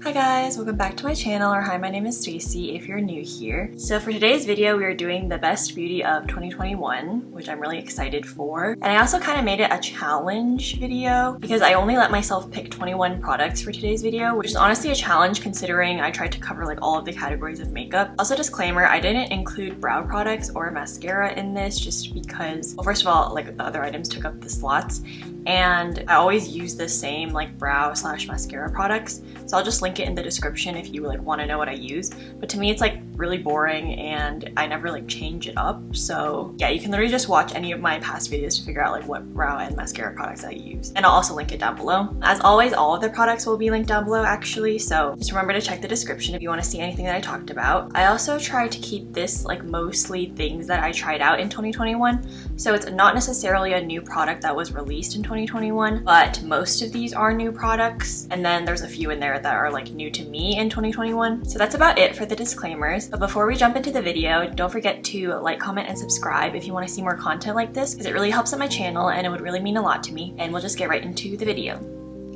Hi guys, welcome back to my channel, or hi, my name is Stacy if you're new here. So for today's video, we are doing the best beauty of 2021, which I'm really excited for. And I also kind of made it a challenge video because I only let myself pick 21 products for today's video, which is honestly a challenge considering I tried to cover like all of the categories of makeup. Also, disclaimer, I didn't include brow products or mascara in this just because, well, first of all, like the other items took up the slots, and I always use the same like brow / mascara products. So I'll just link it in the description if you like want to know what I use. But to me, it's like really boring and I never like change it up. So yeah, you can literally just watch any of my past videos to figure out like what brow and mascara products I use. And I'll also link it down below. As always, all of the products will be linked down below actually. So just remember to check the description if you want to see anything that I talked about. I also tried to keep this like mostly things that I tried out in 2021. So it's not necessarily a new product that was released in 2021, but most of these are new products. And then there's a few in there that are like new to me in 2021. So that's about it for the disclaimers. But before we jump into the video, don't forget to like, comment, and subscribe if you want to see more content like this, because it really helps out my channel and it would really mean a lot to me. And we'll just get right into the video.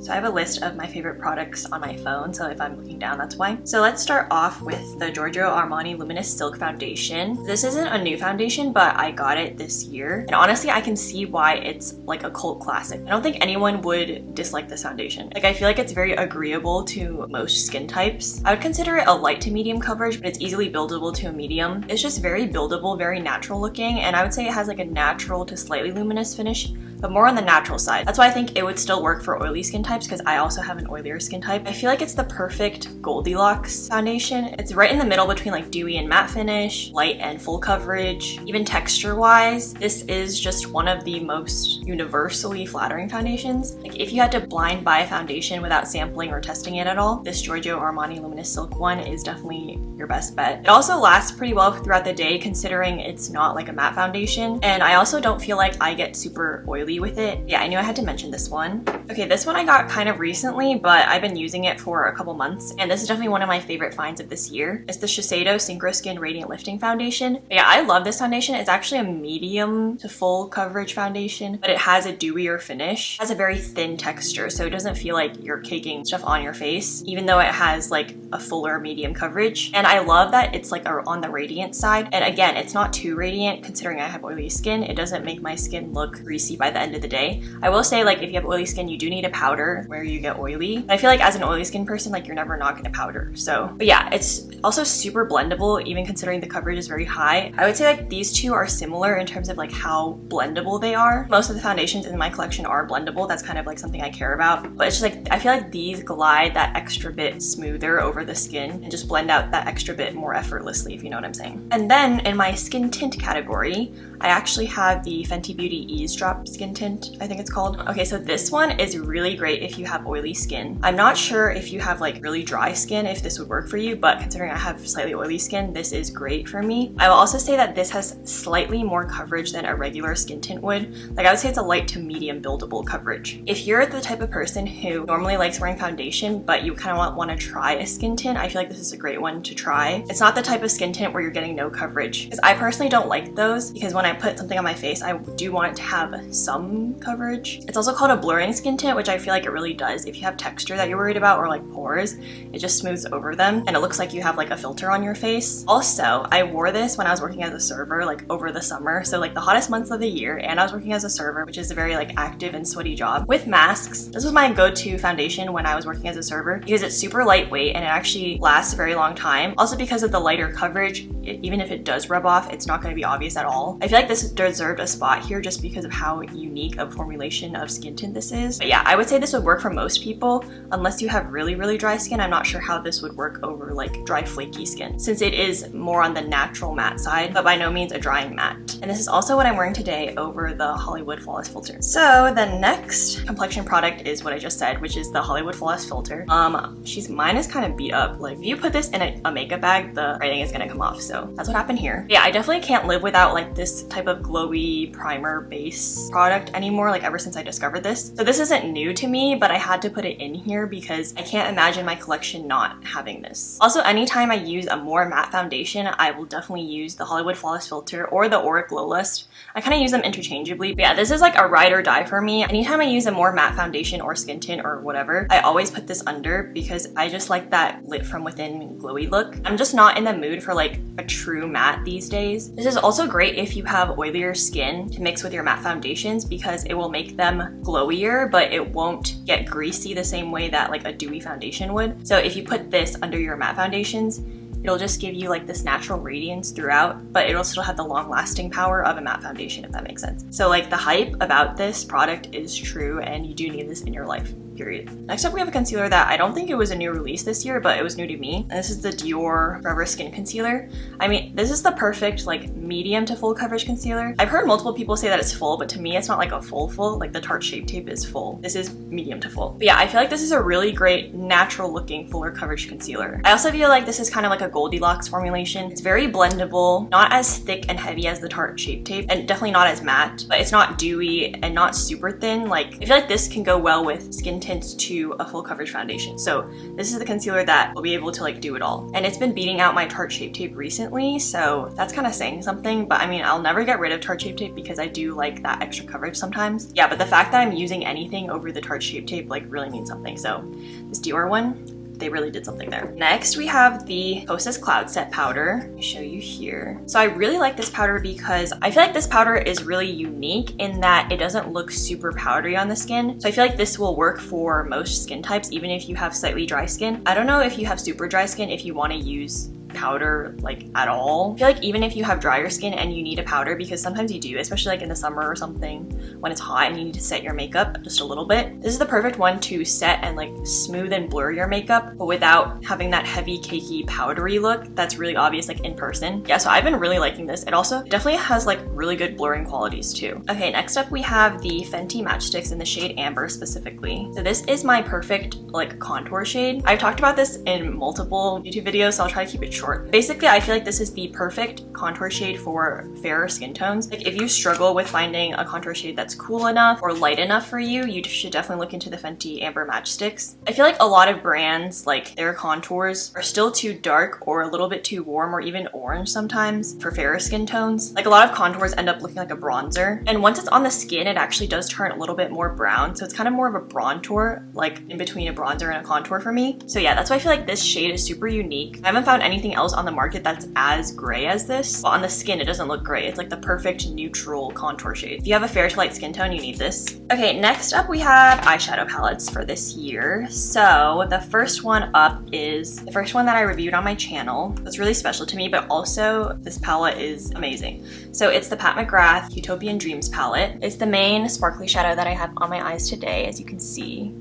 So I have a list of my favorite products on my phone, so if I'm looking down, that's why. So let's start off with the GIORGIO Armani Luminous Silk Foundation. This isn't a new foundation, but I got it this year. And honestly, I can see why it's like a cult classic. I don't think anyone would dislike this foundation. Like, I feel like it's very agreeable to most skin types. I would consider it a light to medium coverage, but it's easily buildable to a medium. It's just very buildable, very natural looking, and I would say it has like a natural to slightly luminous finish, but more on the natural side. That's why I think it would still work for oily skin types, because I also have an oilier skin type. I feel like it's the perfect Goldilocks foundation. It's right in the middle between like dewy and matte finish, light and full coverage. Even texture wise, this is just one of the most universally flattering foundations. Like, if you had to blind buy a foundation without sampling or testing it at all, this GIORGIO Armani Luminous Silk one is definitely your best bet. It also lasts pretty well throughout the day considering it's not like a matte foundation, and I also don't feel like I get super oily with it. Yeah, I knew I had to mention this one. Okay, this one I got kind of recently, but I've been using it for a couple months, and this is definitely one of my favorite finds of this year. It's the SHISEIDO Synchro Skin Radiant Lifting Foundation. But yeah, I love this foundation. It's actually a medium to full coverage foundation, but it has a dewier finish. It has a very thin texture, so it doesn't feel like you're caking stuff on your face, even though it has like a fuller medium coverage. And I love that it's like on the radiant side. And again, it's not too radiant considering I have oily skin. It doesn't make my skin look greasy by the end of the day. I will say, like, if you have oily skin, you do need a powder where you get oily. But I feel like as an oily skin person, like, you're never not gonna powder. So, but yeah, it's also super blendable, even considering the coverage is very high. I would say like these two are similar in terms of like how blendable they are. Most of the foundations in my collection are blendable. That's kind of like something I care about. But it's just like, I feel like these glide that extra bit smoother over the skin and just blend out that extra bit more effortlessly, if you know what I'm saying. And then in my skin tint category, I actually have the Fenty Beauty EAZE Drop Skin Tint, I think it's called. Okay, so this one is really great if you have oily skin. I'm not sure if you have like really dry skin, if this would work for you, but considering I have slightly oily skin, this is great for me. I will also say that this has slightly more coverage than a regular skin tint would. Like, I would say it's a light to medium buildable coverage. If you're the type of person who normally likes wearing foundation, but you kind of want to try a skin tint, I feel like this is a great one to try. It's not the type of skin tint where you're getting no coverage, because I personally don't like those, because when I put something on my face, I do want it to have some coverage. It's also called a blurring skin tint, which I feel like it really does. If you have texture that you're worried about or like pores, it just smooths over them and it looks like you have like a filter on your face. Also, I wore this when I was working as a server, like over the summer, so like the hottest months of the year, and I was working as a server, which is a very like active and sweaty job with masks. This was my go-to foundation when I was working as a server because it's super lightweight and it actually lasts a very long time. Also, because of the lighter coverage, even if it does rub off, it's not going to be obvious at all. I feel like this deserved a spot here just because of how unique a formulation of skin tint this is. But yeah, I would say this would work for most people unless you have really, really dry skin. I'm not sure how this would work over like dry, flaky skin, since it is more on the natural matte side, but by no means a drying matte. And this is also what I'm wearing today over the Hollywood Flawless Filter. So the next complexion product is what I just said, which is the Hollywood Flawless Filter. Mine is kind of beat up. Like, if you put this in a makeup bag, the writing is gonna come off. So So that's what happened here. Yeah, I definitely can't live without like this type of glowy primer base product anymore, like ever since I discovered this. So this isn't new to me, but I had to put it in here because I can't imagine my collection not having this. Also, anytime I use a more matte foundation, I will definitely use the Hollywood Flawless Filter or the Auric Glow Lust. I kind of use them interchangeably. But yeah, this is like a ride or die for me. Anytime I use a more matte foundation or skin tint or whatever, I always put this under because I just like that lit from within glowy look. I'm just not in the mood for like a true matte these days. This is also great if you have oilier skin to mix with your matte foundations because it will make them glowier, but it won't get greasy the same way that like a dewy foundation would. So if you put this under your matte foundations, it'll just give you like this natural radiance throughout, but it'll still have the long-lasting power of a matte foundation, if that makes sense. So like the hype about this product is true, and you do need this in your life, period. Next up, we have a concealer that I don't think it was a new release this year, but it was new to me. And this is the DIOR Forever Skin Concealer. I mean, this is the perfect like medium to full coverage concealer. I've heard multiple people say that it's full, but to me, it's not like a full, like the Tarte Shape Tape is full. This is medium to full. But yeah, I feel like this is a really great natural looking fuller coverage concealer. I also feel like this is kind of like a Goldilocks formulation. It's very blendable, not as thick and heavy as the Tarte Shape Tape, and definitely not as matte, but it's not dewy and not super thin. Like, I feel like this can go well with skin tints to a full coverage foundation. So this is the concealer that will be able to like do it all. And it's been beating out my Tarte Shape Tape recently, so that's kind of saying something. But I mean, I'll never get rid of Tarte Shape Tape because I do like that extra coverage sometimes. Yeah, but the fact that I'm using anything over the Tarte Shape Tape like really means something. So this DIOR one, they really did something there. Next, we have the KOSAS Cloud Set Powder. Let me show you here. So I really like this powder because I feel like this powder is really unique in that it doesn't look super powdery on the skin. So I feel like this will work for most skin types, even if you have slightly dry skin. I don't know if you have super dry skin, if you want to use powder like at all. I feel like even if you have drier skin and you need a powder, because sometimes you do, especially like in the summer or something when it's hot and you need to set your makeup just a little bit, this is the perfect one to set and like smooth and blur your makeup, but without having that heavy cakey powdery look that's really obvious like in person. Yeah, so I've been really liking this. It also definitely has like really good blurring qualities too. Okay, next up we have the FENTY Matchsticks in the shade Amber specifically. So this is my perfect like contour shade. I've talked about this in multiple YouTube videos, so I'll try to keep it short. Basically, I feel like this is the perfect contour shade for fairer skin tones. Like if you struggle with finding a contour shade that's cool enough or light enough for you, you should definitely look into the FENTY Amber Matchsticks. I feel like a lot of brands, like their contours are still too dark or a little bit too warm or even orange sometimes for fairer skin tones. Like a lot of contours end up looking like a bronzer. And once it's on the skin, it actually does turn a little bit more brown. So it's kind of more of a bronzer, like in between a bronzer and a contour for me. So yeah, that's why I feel like this shade is super unique. I haven't found anything else on the market that's as gray as this. But on the skin, it doesn't look gray. It's like the perfect neutral contour shade. If you have a fair to light skin tone, you need this. Okay, next up we have eyeshadow palettes for this year. So the first one up is the first one that I reviewed on my channel. It's really special to me, but also this palette is amazing. So it's the Pat McGrath Utopian Dreams palette. It's the main sparkly shadow that I have on my eyes today, as you can see.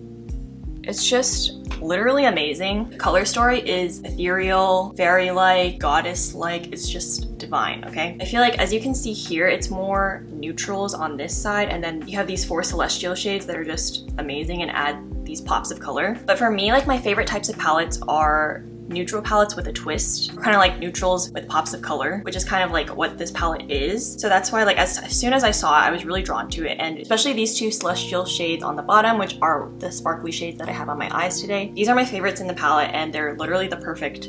It's just literally amazing. The color story is ethereal, fairy-like, goddess-like. It's just divine, okay? I feel like, as you can see here, it's more neutrals on this side, and then you have these 4 celestial shades that are just amazing and add these pops of color. But for me, like my favorite types of palettes are neutral palettes with a twist, kind of like neutrals with pops of color, which is kind of like what this palette is. So that's why like as soon as I saw it, I was really drawn to it, and especially these 2 celestial shades on the bottom, which are the sparkly shades that I have on my eyes today. These are my favorites in the palette, and they're literally the perfect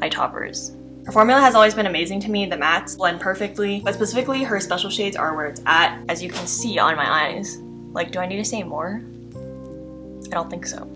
eye toppers. Her formula has always been amazing to me. The mattes blend perfectly, but specifically her special shades are where it's at, as you can see on my eyes. Like, do I need to say more? I don't think so.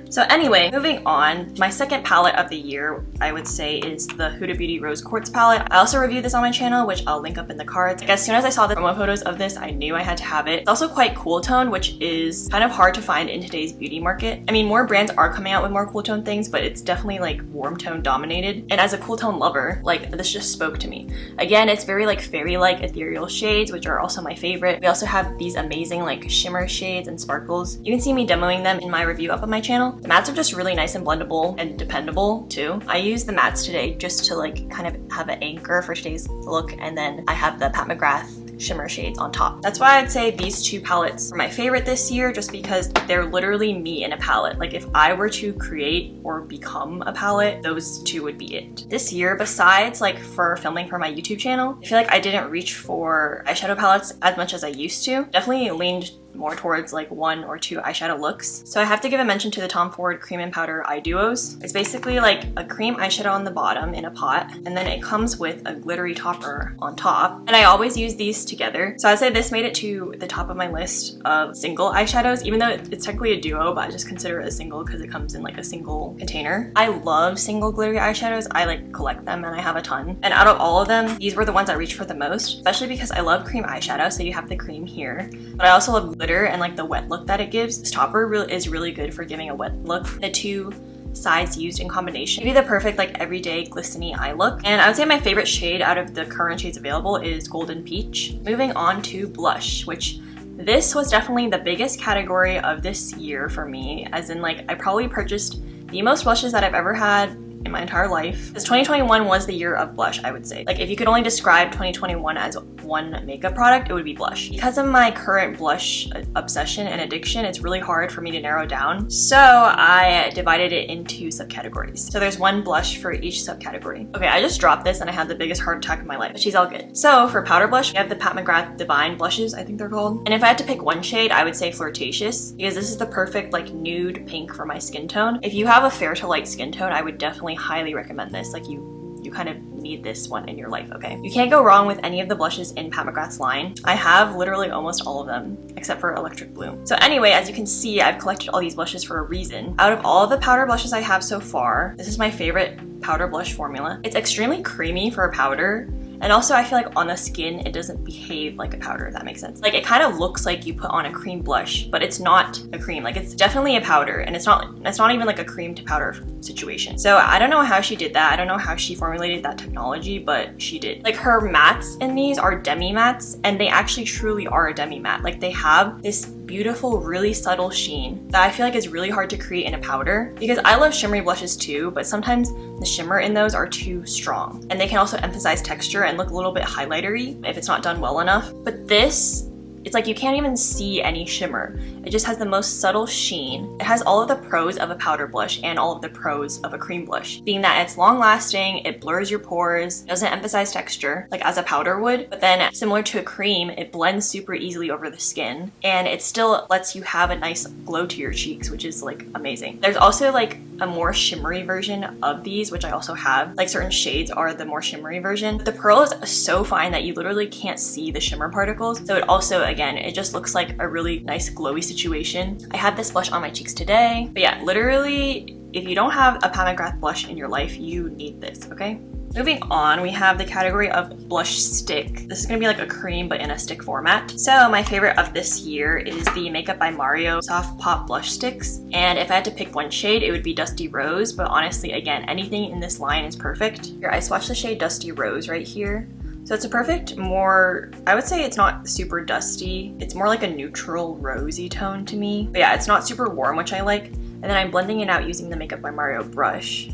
So anyway, moving on, my second palette of the year, I would say, is the Huda Beauty Rose Quartz palette. I also reviewed this on my channel, which I'll link up in the cards. Like, as soon as I saw the promo photos of this, I knew I had to have it. It's also quite cool tone, which is kind of hard to find in today's beauty market. I mean, more brands are coming out with more cool tone things, but it's definitely like warm tone dominated. And as a cool tone lover, like this just spoke to me. Again, it's very like fairy-like ethereal shades, which are also my favorite. We also have these amazing like shimmer shades and sparkles. You can see me demoing them in my review up on my channel. The mattes are just really nice and blendable and dependable too. I use the mattes today just to like kind of have an anchor for today's look, and then I have the Pat McGrath shimmer shades on top. That's why I'd say these two palettes are my favorite this year, just because they're literally me in a palette. Like if I were to create or become a palette, those two would be it. This year, besides like for filming for my YouTube channel, I feel like I didn't reach for eyeshadow palettes as much as I used to. Definitely leaned more towards like 1 or 2 eyeshadow looks. So I have to give a mention to the Tom Ford Cream and Powder Eye Duos. It's basically like a cream eyeshadow on the bottom in a pot, and then it comes with a glittery topper on top. And I always use these together. So I'd say this made it to the top of my list of single eyeshadows, even though it's technically a duo, but I just consider it a single because it comes in like a single container. I love single glittery eyeshadows. I like collect them and I have a ton. And out of all of them, these were the ones I reached for the most, especially because I love cream eyeshadow. So you have the cream here, but I also love glitter and like the wet look that it gives. This topper is really good for giving a wet look. The two sides used in combination give you the perfect like everyday glistening eye look. And I would say my favorite shade out of the current shades available is Golden Peach. Moving on to blush, which this was definitely the biggest category of this year for me, as in like I probably purchased the most blushes that I've ever had in my entire life. Because 2021 was the year of blush, I would say. Like if you could only describe 2021 as one makeup product, it would be blush. Because of my current blush obsession and addiction, it's really hard for me to narrow down. So I divided it into subcategories. So there's one blush for each subcategory. Okay, I just dropped this and I had the biggest heart attack of my life, but she's all good. So for powder blush, we have the Pat McGrath Divine blushes, I think they're called. And if I had to pick one shade, I would say Flirtatious, because this is the perfect like nude pink for my skin tone. If you have a fair to light skin tone, I would definitely highly recommend this. Like you kind of need this one in your life, okay? You can't go wrong with any of the blushes in Pat McGrath's line. I have literally almost all of them, except for Electric Bloom. So anyway, as you can see, I've collected all these blushes for a reason. Out of all of the powder blushes I have so far, this is my favorite powder blush formula. It's extremely creamy for a powder, and also I feel like on the skin, it doesn't behave like a powder, if that makes sense. Like it kind of looks like you put on a cream blush, but it's not a cream. Like it's definitely a powder, and it's not even like a cream to powder situation. So I don't know how she did that. I don't know how she formulated that technology, but she did. Like her mattes in these are demi mattes, and they actually truly are a demi matte. Like they have this beautiful, really subtle sheen that I feel like is really hard to create in a powder, because I love shimmery blushes too, but sometimes the shimmer in those are too strong, and they can also emphasize texture and look a little bit highlightery if it's not done well enough. But this, it's like you can't even see any shimmer. It just has the most subtle sheen. It has all of the pros of a powder blush and all of the pros of a cream blush, being that it's long lasting, it blurs your pores, doesn't emphasize texture like as a powder would, but then similar to a cream, it blends super easily over the skin, and it still lets you have a nice glow to your cheeks, which is like amazing. There's also like a more shimmery version of these, which I also have. Like certain shades are the more shimmery version. The pearl is so fine that you literally can't see the shimmer particles. So it also, again, it just looks like a really nice glowy situation. I had this blush on my cheeks today. But yeah, literally, if you don't have a Pat McGrath blush in your life, you need this, okay? Moving on, we have the category of blush stick. This is gonna be like a cream, but in a stick format. So my favorite of this year is the Makeup by Mario Soft Pop Blush Sticks. And if I had to pick one shade, it would be Dusty Rose, but honestly, again, anything in this line is perfect. Here, I swatched the shade Dusty Rose right here. So it's a perfect, more, I would say it's not super dusty. It's more like a neutral rosy tone to me. But yeah, it's not super warm, which I like. And then I'm blending it out using the Makeup by Mario brush.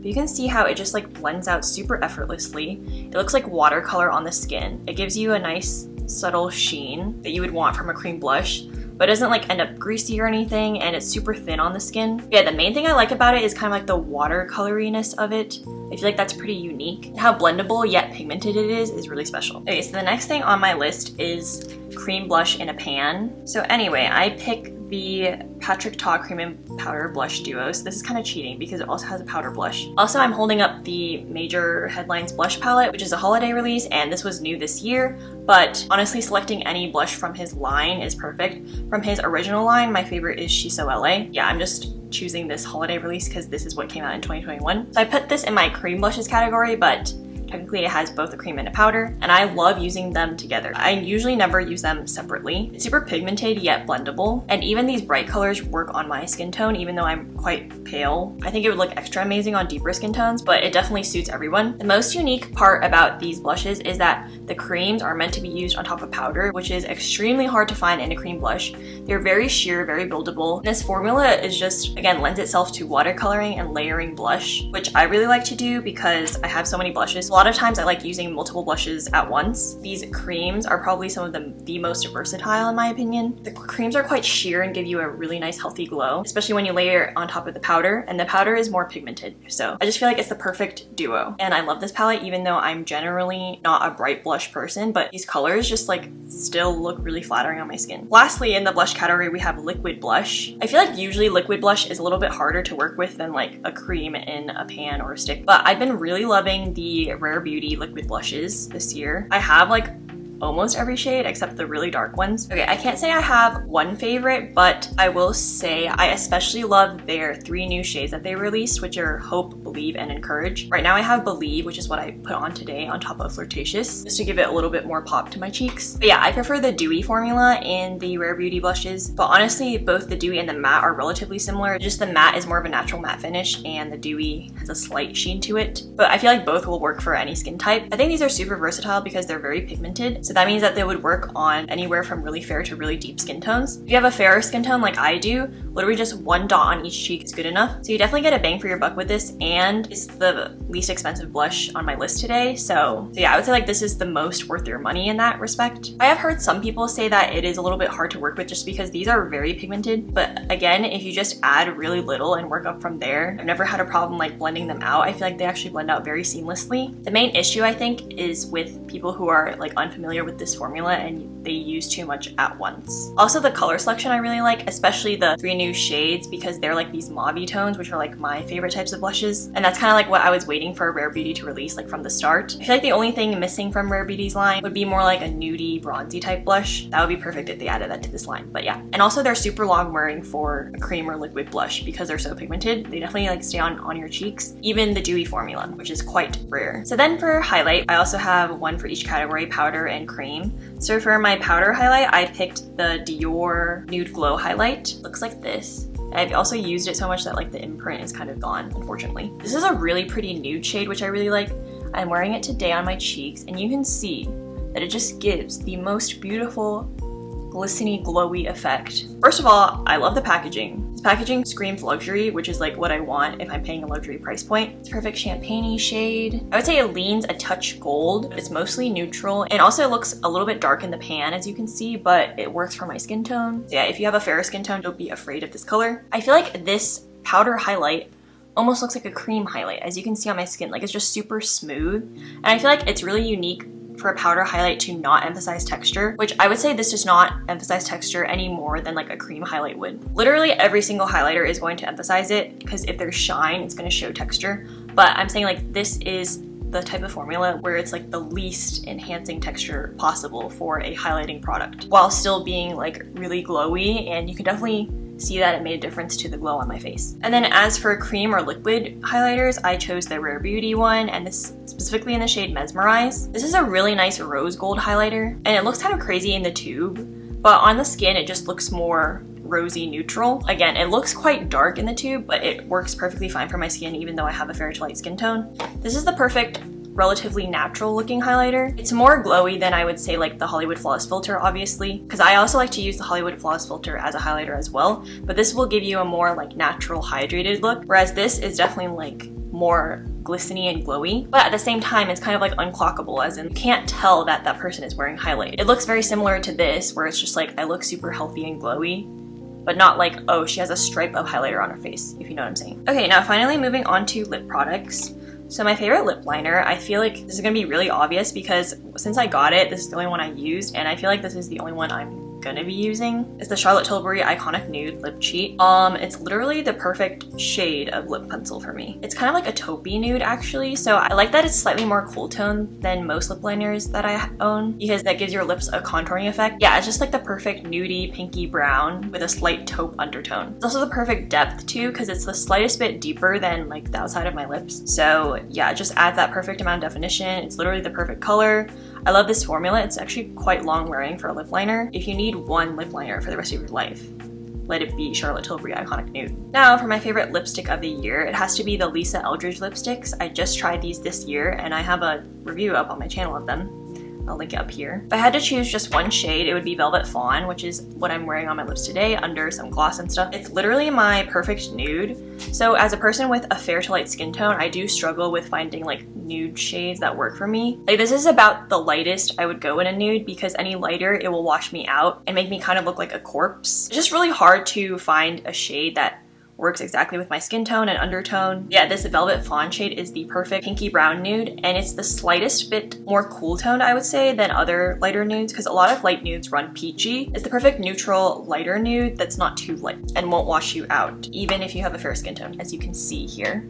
You can see how it just like blends out super effortlessly. It looks like watercolor on the skin. It gives you a nice subtle sheen that you would want from a cream blush, but it doesn't like end up greasy or anything, and it's super thin on the skin. Yeah, the main thing I like about it is kind of like the watercoloriness of it. I feel like that's pretty unique. How blendable yet pigmented it is really special. Okay, so the next thing on my list is cream blush in a pan. So anyway, I pick the Patrick Ta Cream and Powder Blush Duo. So this is kind of cheating because it also has a powder blush. Also, I'm holding up the Major Headlines Blush Palette, which is a holiday release, and this was new this year. But honestly, selecting any blush from his line is perfect. From his original line, my favorite is Shiso LA. Yeah, I'm just choosing this holiday release because this is what came out in 2021. So I put this in my cream blushes category, but technically it has both a cream and a powder, and I love using them together. I usually never use them separately. It's super pigmented yet blendable, and even these bright colors work on my skin tone, even though I'm quite pale. I think it would look extra amazing on deeper skin tones, but it definitely suits everyone. The most unique part about these blushes is that the creams are meant to be used on top of powder, which is extremely hard to find in a cream blush. They're very sheer, very buildable. And this formula is just, again, lends itself to watercoloring and layering blush, which I really like to do because I have so many blushes. A lot lot of times I like using multiple blushes at once. These creams are probably some of the most versatile in my opinion. The creams are quite sheer and give you a really nice healthy glow, especially when you layer it on top of the powder, and the powder is more pigmented. So I just feel like it's the perfect duo. And I love this palette even though I'm generally not a bright blush person, but these colors just like still look really flattering on my skin. Lastly, in the blush category, we have liquid blush. I feel like usually liquid blush is a little bit harder to work with than like a cream in a pan or a stick, but I've been really loving the Rare Beauty liquid blushes this year. I have like almost every shade except the really dark ones. Okay, I can't say I have one favorite, but I will say I especially love their 3 new shades that they released, which are Hope, Believe, and Encourage. Right now I have Believe, which is what I put on today on top of Flirtatious, just to give it a little bit more pop to my cheeks. But yeah, I prefer the dewy formula in the Rare Beauty blushes, but honestly both the dewy and the matte are relatively similar. Just the matte is more of a natural matte finish and the dewy has a slight sheen to it, but I feel like both will work for any skin type. I think these are super versatile because they're very pigmented, so that means that they would work on anywhere from really fair to really deep skin tones. If you have a fairer skin tone like I do, literally just 1 dot on each cheek is good enough. So you definitely get a bang for your buck with this, and it's the least expensive blush on my list today. So yeah, I would say like this is the most worth your money in that respect. I have heard some people say that it is a little bit hard to work with just because these are very pigmented, but again, if you just add really little and work up from there, I've never had a problem like blending them out. I feel like they actually blend out very seamlessly. The main issue I think is with people who are like unfamiliar with this formula and they use too much at once. Also the color selection I really like, especially the 3 new shades, because they're like these mauve tones, which are like my favorite types of blushes, and that's kind of like what I was waiting for Rare Beauty to release like from the start. I feel like the only thing missing from Rare Beauty's line would be more like a nudie bronzy type blush. That would be perfect if they added that to this line, but yeah. And also they're super long wearing for a cream or liquid blush because they're so pigmented. They definitely like stay on your cheeks, even the dewy formula, which is quite rare. So then for highlight, I also have one for each category, powder and cream. So for my powder highlight, I picked the Dior Nude Glow highlight. Looks like this. I've also used it so much that like the imprint is kind of gone, unfortunately. This is a really pretty nude shade, which I really like. I'm wearing it today on my cheeks, and you can see that it just gives the most beautiful glistening glowy effect. First of all, I love the packaging. This packaging screams luxury, which is like what I want if I'm paying a luxury price point. It's perfect champagne-y shade. I would say it leans a touch gold. It's mostly neutral, and also it looks a little bit dark in the pan, as you can see, but it works for my skin tone. So yeah, if you have a fairer skin tone, don't be afraid of this color. I feel like this powder highlight almost looks like a cream highlight, as you can see on my skin. Like, it's just super smooth, and I feel like it's really unique for a powder highlight to not emphasize texture, which I would say this does not emphasize texture any more than like a cream highlight would. Literally every single highlighter is going to emphasize it because if there's shine, it's going to show texture. But I'm saying like this is the type of formula where it's like the least enhancing texture possible for a highlighting product while still being like really glowy, and you can definitely see that it made a difference to the glow on my face. And then as for cream or liquid highlighters, I chose the Rare Beauty one, and this specifically in the shade Mesmerize. This is a really nice rose gold highlighter, and it looks kind of crazy in the tube, but on the skin it just looks more rosy neutral. Again, it looks quite dark in the tube, but it works perfectly fine for my skin even though I have a fair to light skin tone. This is the perfect relatively natural looking highlighter. It's more glowy than I would say like the Hollywood Flawless filter, obviously, because I also like to use the Hollywood Flawless filter as a highlighter as well, but this will give you a more like natural hydrated look, whereas this is definitely like more glistening and glowy, but at the same time it's kind of like unclockable, as in you can't tell that that person is wearing highlight. It looks very similar to this, where it's just like I look super healthy and glowy, but not like, oh, she has a stripe of highlighter on her face, if you know what I'm saying. Okay, now finally moving on to lip products. So my favorite lip liner, I feel like this is gonna be really obvious because since I got it, this is the only one I used, and I feel like this is the only one I'm gonna be using. It's the Charlotte Tilbury Iconic Nude Lip Cheat. It's literally the perfect shade of lip pencil for me. It's kind of like a taupe nude actually, so I like that it's slightly more cool tone than most lip liners that I own because that gives your lips a contouring effect. Yeah, it's just like the perfect nudie pinky brown with a slight taupe undertone. It's also the perfect depth too because it's the slightest bit deeper than like the outside of my lips. So yeah, it just adds that perfect amount of definition. It's literally the perfect color. I love this formula. It's actually quite long wearing for a lip liner. If you need one lip liner for the rest of your life, let it be Charlotte Tilbury Iconic Nude. Now for my favorite lipstick of the year, it has to be the Lisa Eldridge lipsticks. I just tried these this year and I have a review up on my channel of them. I'll link it up here. If I had to choose just one shade, it would be Velvet Fawn, which is what I'm wearing on my lips today under some gloss and stuff. It's literally my perfect nude. So as a person with a fair to light skin tone, I do struggle with finding like nude shades that work for me. Like this is about the lightest I would go in a nude, because any lighter it will wash me out and make me kind of look like a corpse. It's just really hard to find a shade that works exactly with my skin tone and undertone. Yeah, this Velvet Fawn shade is the perfect pinky brown nude, and it's the slightest bit more cool toned, I would say, than other lighter nudes, because a lot of light nudes run peachy. It's the perfect neutral lighter nude that's not too light and won't wash you out, even if you have a fair skin tone, as you can see here.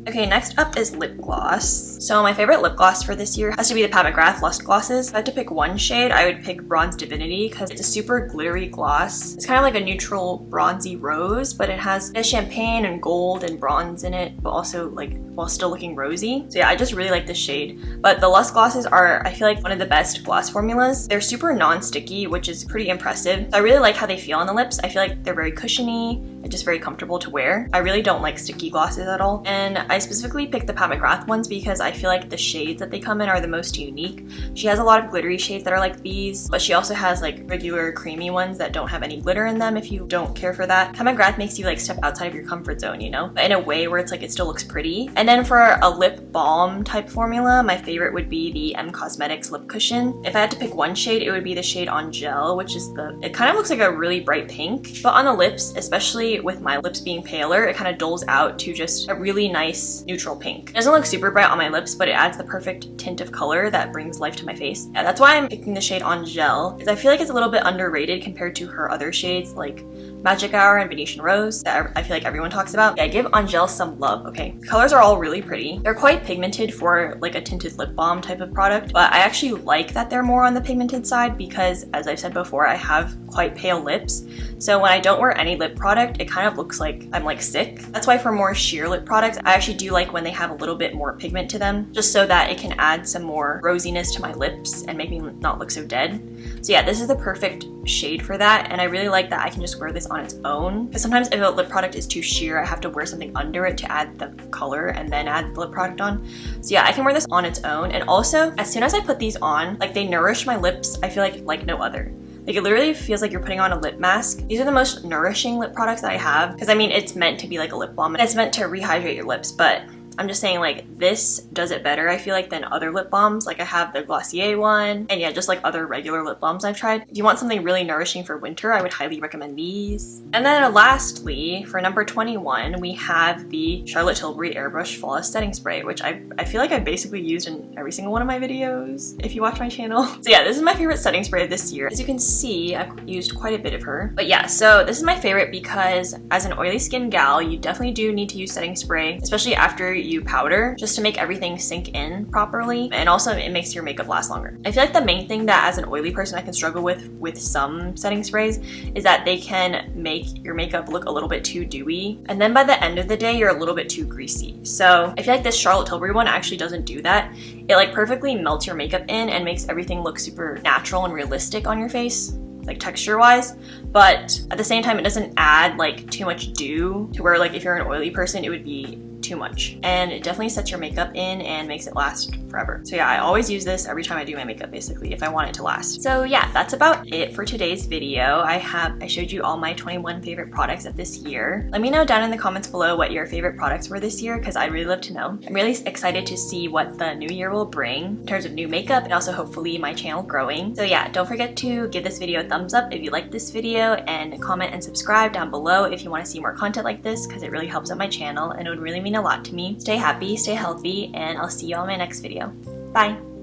Okay, next up is lip gloss. So my favorite lip gloss for this year has to be the MCGRATH Lust Glosses. If I had to pick one shade, I would pick Bronze Divinity, because it's a super glittery gloss. It's kind of like a neutral bronzy rose, but it has champagne and gold and bronze in it, but also like while still looking rosy. So yeah, I just really like this shade. But the Lust Glosses are, I feel like, one of the best gloss formulas. They're super non-sticky, which is pretty impressive. So I really like how they feel on the lips. I feel like they're very cushiony and just very comfortable to wear. I really don't like sticky glosses at all. And I specifically picked the MCGRATH ones because I feel like the shades that they come in are the most unique. She has a lot of glittery shades that are like these, but she also has like regular creamy ones that don't have any glitter in them if you don't care for that. MCGRATH makes you like step outside of your comfort zone, you know, but in a way where it's like it still looks pretty. And then for a lip balm type formula, my favorite would be the Cosmetics lip cushion. If I had to pick one shade, it would be the shade On Gel, which is it kind of looks like a really bright pink, but on the lips, especially with my lips being paler, it kind of dulls out to just a really nice neutral pink. It doesn't look super bright on my lips, but it adds the perfect tint of color that brings life to my face. Yeah, that's why I'm picking the shade On Gel, because I feel like it's a little bit underrated compared to her other shades like Magic Hour and Venetian Rose that I feel like everyone talks about. Yeah, give On Gel some love, okay? The colors are all really pretty. They're quite pigmented for like a tinted lip balm type of product, but I actually like that they're more on the pigmented side because, as I've said before, I have quite pale lips. So when I don't wear any lip product, it kind of looks like I'm like sick. That's why for more sheer lip products, I actually do like when they have a little bit more pigment to them, just so that it can add some more rosiness to my lips and make me not look so dead. So yeah, this is the perfect shade for that, and I really like that I can just wear this on its own, because sometimes if a lip product is too sheer, I have to wear something under it to add the color and then add the lip product on. So yeah, I can wear this on its own, and also as soon as I put these on, like, they nourish my lips, I feel like no other. Like, it literally feels like you're putting on a lip mask. These are the most nourishing lip products that I have, because I mean, it's meant to be like a lip balm and it's meant to rehydrate your lips, but I'm just saying, like, this does it better, I feel like, than other lip balms. Like, I have the Glossier one, and yeah, just like other regular lip balms I've tried. If you want something really nourishing for winter, I would highly recommend these. And then lastly, for number 21, we have the Charlotte Tilbury Airbrush Flawless Setting Spray, which I feel like I basically used in every single one of my videos, if you watch my channel. So yeah, this is my favorite setting spray of this year. As you can see, I've used quite a bit of her. But yeah, so this is my favorite because as an oily skin gal, you definitely do need to use setting spray, especially after you powder, just to make everything sink in properly, and also it makes your makeup last longer. I feel like the main thing that as an oily person I can struggle with some setting sprays is that they can make your makeup look a little bit too dewy, and then by the end of the day you're a little bit too greasy. So I feel like this Charlotte Tilbury one actually doesn't do that. It like perfectly melts your makeup in and makes everything look super natural and realistic on your face, like texture wise, but at the same time it doesn't add like too much dew to where, like, if you're an oily person it would be too much, and it definitely sets your makeup in and makes it last forever. So yeah, I always use this every time I do my makeup, basically, if I want it to last. So yeah, that's about it for today's video. I showed you all my 21 favorite products of this year. Let me know down in the comments below what your favorite products were this year, because I'd really love to know. I'm really excited to see what the new year will bring in terms of new makeup, and also hopefully my channel growing. So yeah, don't forget to give this video a thumbs up if you liked this video, and comment and subscribe down below if you want to see more content like this, because it really helps out my channel and it would really mean a lot to me. Stay happy, stay healthy, and I'll see you on my next video. Bye!